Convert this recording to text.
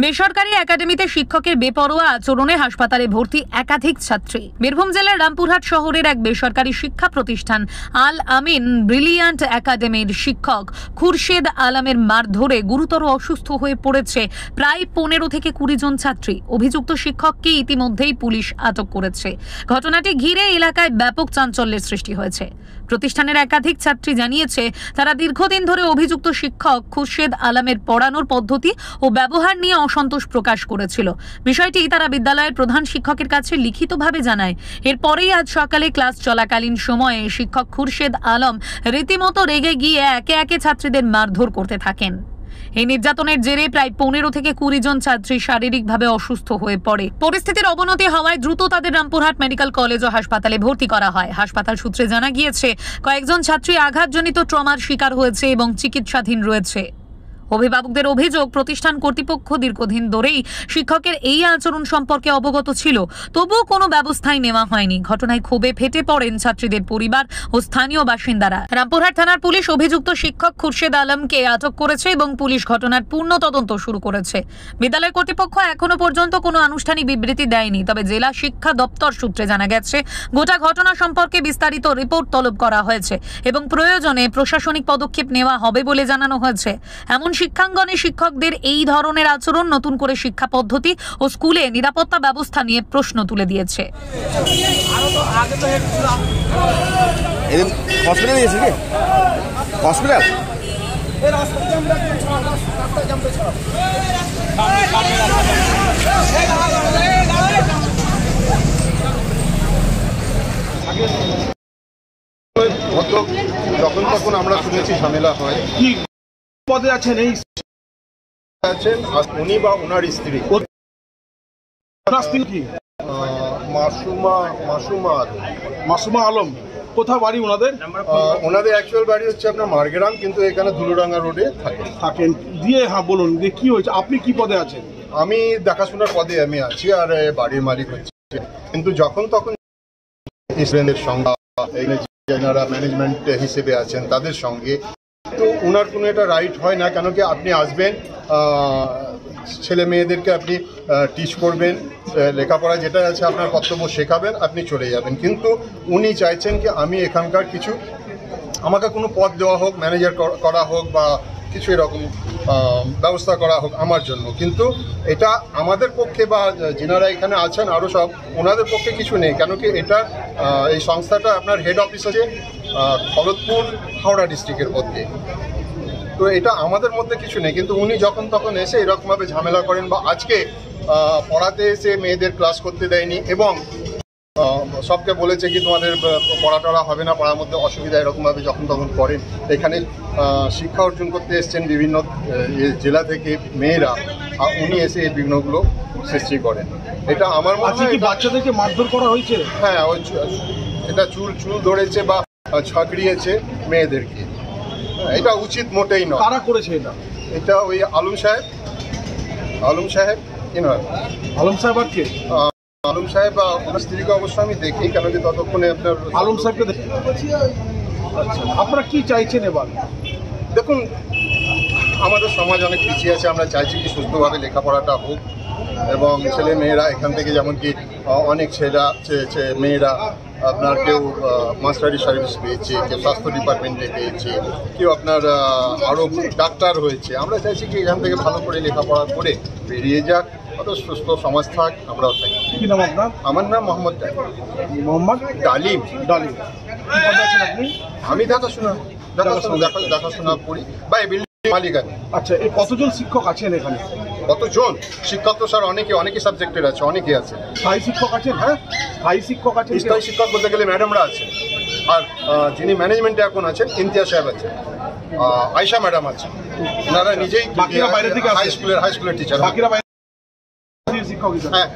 বেসরকারি একাডেমিতে শিক্ষকের বেপরোয়া আচরণে হাসপাতালে ভর্তি একাধিক ছাত্রী। বীরভূম জেলার রামপুরহাট শহরের এক বেসরকারি শিক্ষা প্রতিষ্ঠান আল আমিন ব্রিলিয়ান্ট একাডেমির শিক্ষক খুরশেদ আলমের মারধরে গুরুতর অসুস্থ হয়ে পড়েছে প্রায় 15 থেকে 20 জন ছাত্রী। অভিযুক্ত শিক্ষককে ইতিমধ্যেই পুলিশ আটক করেছে। ঘটনাটি ঘিরে এলাকায় ব্যাপক চাঞ্চল্যের সৃষ্টি হয়েছে। প্রতিষ্ঠানের একাধিক ছাত্রী জানিয়েছে, তারা দীর্ঘদিন ধরে অভিযুক্ত শিক্ষক খুরশেদ আলমের পড়ানোর পদ্ধতি ও ব্যবহার নিয়ে অসন্তোষ প্রকাশ করেছিল। বিষয়টি তারা বিদ্যালয়ের প্রধান শিক্ষকের কাছে লিখিতভাবে জানায়। এরপরেই আজ সকালে ক্লাস চলাকালীন সময়ে শিক্ষক খুরশেদ আলম রীতিমতো রেগে গিয়ে একে একে ছাত্রীদের মারধর করতে থাকেন। এই নির্যাতনের জেরে প্রায় 15 থেকে 20 জন ছাত্রী শারীরিকভাবে অসুস্থ হয়ে পড়ে। পরিস্থিতির অবনতি হওয়ায় দ্রুত তাদের রামপুরহাট মেডিকেল কলেজ ও হাসপাতালে ভর্তি করা হয়। হাসপাতাল সূত্রে জানা গিয়েছে, কয়েকজন ছাত্রী আঘাতজনিত ট্রমার শিকার হয়েছে এবং চিকিৎসাধীন রয়েছে। অভিভাবকদের অভিযোগ, প্রতিষ্ঠান কর্তৃপক্ষ দীর্ঘদিন ধরেই শিক্ষকের এই আচরণ সম্পর্কে অবগত ছিল, তবুও কোনো ব্যবস্থাই নেওয়া হয়নি। ঘটনায় ক্ষোভে ফেটে পড়েন ছাত্রীদের পরিবার ও স্থানীয় বাসিন্দারা। রামপুরহাট থানার পুলিশ অভিযুক্ত শিক্ষক খুরশেদ আলমকে আটক করেছে এবং পুলিশ ঘটনার পূর্ণ তদন্ত শুরু করেছে। বিদ্যালয় কর্তৃপক্ষ এখনো পর্যন্ত কোনো আনুষ্ঠানিক বিবৃতি দেয়নি, তবে জেলা শিক্ষা দপ্তর সূত্রে জানা গেছে, গোটা ঘটনা সম্পর্কে বিস্তারিত রিপোর্ট তলব করা হয়েছে এবং প্রয়োজনে প্রশাসনিক পদক্ষেপ নেওয়া হবে বলে জানানো হয়েছে। এমন শিক্ষাঙ্গনে শিক্ষকদের এই ধরনের আচরণ নতুন করে শিক্ষা পদ্ধতি ও স্কুলে নিরাপত্তা ব্যবস্থা নিয়ে প্রশ্ন তুলে দিয়েছে। যখন তখন আমরা শুনেছি ঝামেলা হয়। কি পদে আছেন? এই আছেন উনি বা ওনার স্ত্রী মাসুমা আলম। কোথাও বাড়ি ওনাদের? ওনাদের অ্যাকচুয়াল বাড়ি হচ্ছে আপনার মারগ্রাম, কিন্তু এখানে ধুলুডাঙ্গা রোডে থাকেন। দিয়ে হ্যাঁ বলুন, দিয়ে কি হয়েছে? আপনি কি পদে আছেন? আমি দেখাশোনার পদে আমি আছি, আর বাড়ির মালিক হচ্ছে। কিন্তু যখন তখন স্টুডেন্টের সঙ্গে যারা ম্যানেজমেন্ট হিসেবে আছেন তাদের সঙ্গে, তো ওনার কোনো এটা রাইট হয় না। কেন কি আপনি আসবেন, ছেলে মেয়েদেরকে আপনি টিচ করবেন, লেখাপড়া যেটা আছে আপনার কর্তব্য শেখাবেন, আপনি চলে যাবেন। কিন্তু উনি চাইছেন কি আমি এখানকার কিছু, আমাকে কোনো পদ দেওয়া হোক, ম্যানেজার করা হোক বা কিছু এরকম ব্যবস্থা করা হোক আমার জন্য। কিন্তু এটা আমাদের পক্ষে বা যিনারা এখানে আছেন আরও সব, ওনাদের পক্ষে কিছু নেই। কেন কি এটা এই সংস্থাটা আপনার হেড অফিস আছে খড়গপুর হাওড়া ডিস্ট্রিক্টের মধ্যে, তো এটা আমাদের মধ্যে কিছু নেই। কিন্তু উনি যখন তখন এসে এরকমভাবে ঝামেলা করেন, বা আজকে পড়াতে এসে মেয়েদের ক্লাস করতে দেয়নি এবং সবকে বলেছে কি তোমাদের পড়া টড়া হবে না, পড়ার মধ্যে অসুবিধা, এরকমভাবে যখন তখন করেন। এখানে শিক্ষা অর্জন করতে এসছেন বিভিন্ন জেলা থেকে মেয়েরা, উনি এসে এই বিঘ্নগুলো সৃষ্টি করেন। এটা আমার মনে হয় বাচ্চাদেরকে মারধর করা হয়েছে। হ্যাঁ, ওই এটা চুল ধরেছে বা ছাকড়িয়েছে মেয়েদেরকে। এটা উচিত মোটেই নয়। কারা করেছে এটা? এটা ওই আলম সাহেব কি নয় আলম সাহেব আর কে? আলম সাহেব বা ওনার স্ত্রীকে অবশ্য আমি দেখি, কেন কি ততক্ষণে আপনার আলম সাহেবকে দেখি। আচ্ছা, আপনারা কি চাইছেন এবার? দেখুন, আমাদের সমাজ অনেক পিছিয়ে আছে, আমরা চাইছি কি সুস্থভাবে লেখাপড়াটা হোক এবং ছেলে মেয়েরা এখান থেকে, যেমন কি অনেক মেয়েরা আপনার কেউ মাস্টারি সার্ভিস পেয়েছে, কেউ স্বাস্থ্য ডিপার্টমেন্টে পেয়েছে, কেউ আপনার আরও ডাক্তার হয়েছে। আমরা চাইছি কি এখান থেকে ভালো করে লেখাপড়া করে বেরিয়ে যাক, অত সুস্থ সমাজ থাক, আমরাও থাকি। কি নাম আপনার? আমার নাম মোহাম্মদ ডালিম। আপনি? আমি দেখাশোনা করি বা এই বিল্ডিং মালিক আমি। আচ্ছা, এই কতজন শিক্ষক আছেন এখানে? কতজন শিক্ষক? তো স্যার অনেকে সাবজেক্টের আছে, অনেকে আছে। স্থায়ী শিক্ষক আছেন? হ্যাঁ, স্থায়ী শিক্ষক আছেন। স্থায়ী শিক্ষক বলতে গেলে ম্যাডামরা আছেন, আর যিনি ম্যানেজমেন্টে এখন আছেন ইমতিয়াজ সাহেব আছেন, আয়শা ম্যাডাম আছেন। ওনারা নিজেই হাই স্কুলের টিচার। বাকিরা শিক্ষক। হ্যাঁ।